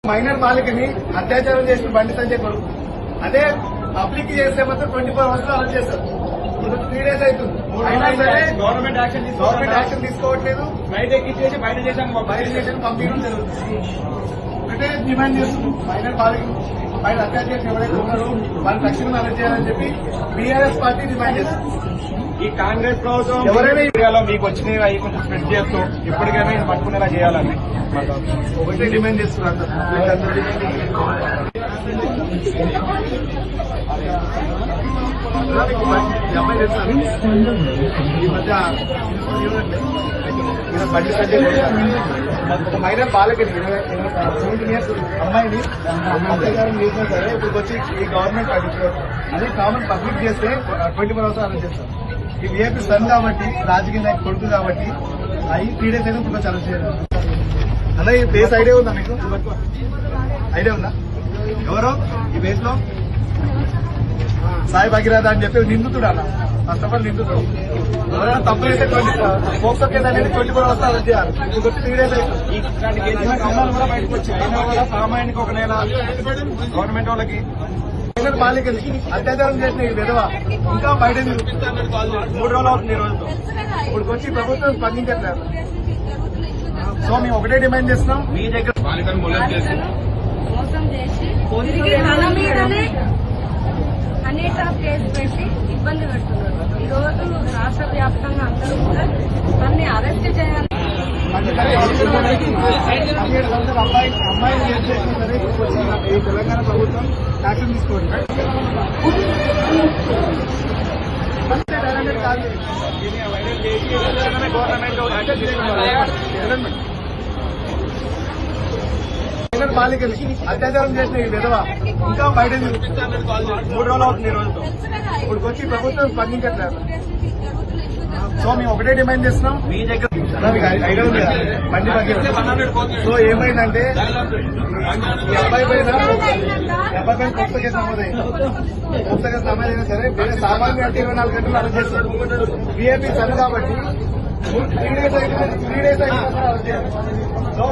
Minor బాలికని అత్యాచారం చేసిన బండి సంజయ్ కొడుకు అదే పబ్లిక్ చేస్తే మాత్రం 24 hours అరెస్ట్ చేస్తారు. 3 days అవుతుంది. అయినా సరే గవర్నమెంట్ యాక్షన్ తీసుకోవట్లేదు. బయట ఎక్కించేసి బయట చేసాం పంపించడం జరుగుతుంది. ఒకటే డిమాండ్ చేస్తుంది, మైనర్ బాలిక బయట అత్యాచారం ఎవరైతే ఉన్నారో వాళ్ళని తక్షణం అరెస్ట్ చేయాలని చెప్పి బీఆర్ఎస్ పార్టీ డిమాండ్ చేస్తుంది. ఈ కాంగ్రెస్ ప్రభుత్వం ఎవరైనా ఇండియాలో మీకు వచ్చినవి అవి కొంచెం స్ప్రెడ్ చేస్తూ ఇప్పటికైనా ఇది పట్టుకునేలా చేయాలని ఒకటే డిమాండ్ చేస్తున్నారు. ఈ మధ్య బండి సంజయ్ మైనర్ బాలకని 17 years అమ్మాయిని అత్యాచారం చేసినా సరే ఇప్పుడు వచ్చి ఈ గవర్నమెంట్ అదే కామన్ పబ్లిక్ చేస్తే 24 hours అరెస్ట్ చేస్తారు. ఈ వీఐపీ సన్ కాబట్టి రాజకీయ నాయకు కొడుకు కాబట్టి అవి 3 days అయినా ఇప్పుడు అరెస్ట్ చేయాలి. అలా ఈ బేస్ ఐడియా ఉందా మీకు? ఐడియా ఉందా? ఎవరో ఈ బేస్ లో సాయి భగీరథ అని చెప్పి నిందుతుడు అన్న. ఫస్ట్ ఆఫ్ ఆల్ నిందుతుడు ఎవరైనా తప్పు అయితే పోక్సో కేసు అనేది 24 hours అరెస్ట్ చేయాలి. ఇప్పుడు 3 days అవుతుంది. ఇట్లాంటి కేసులు కమలాలు కూడా బయటకు వచ్చాయి. అయినా కూడా సామాన్యానికి ఒక నెల గవర్నమెంట్ వాళ్ళకి మైనర్ బాలికని అత్యాచారం చేసిన ఈ విధవ ఇంకా బయట 3 రోజులు అవుతుంది. ఈ రోజుతో ఇప్పుడు వచ్చి ప్రభుత్వం స్పందించట్లేదు. సో మేము ఒకటే డిమాండ్ చేస్తున్నాం, మీ దగ్గర బాలికను మోసం చేసి తన మీదనే అనేక కేసు పెట్టి ఇబ్బంది పెడుతున్నారు. ఈ రోజు రాష్ట్ర వ్యాప్తంగా అందరూ కూడా తనని అరెస్ట్ చేయాలి. 17 సంవత్సరాల అమ్మాయిని ఏం చేసినా సరే ఈ తెలంగాణ ప్రభుత్వం యాక్షన్ తీసుకోండి. మైనర్ బాలికని అత్యాచారం చేసిన ఈ విధవ ఇంకా బయట 3 రోజులు అవుతుంది. ఈ రోజుతో ఇప్పుడు వచ్చి ప్రభుత్వం స్పందించట్లేదు. సో మేము ఒకటే డిమాండ్ చేస్తున్నాం, మీ దగ్గర ఐడియా ఉంది కదా బండి బగ్గర. సో ఏమైందంటే ఈ అబ్బాయి పైన కొత్త కేసు నమోదైనా సరే వేరే సామాన్య 24 గంటలు అరెస్ట్ చేస్తారు. వీఐపీ సన్ కాబట్టి 3 days అయితే అరెస్ట్ చేస్తారు. సో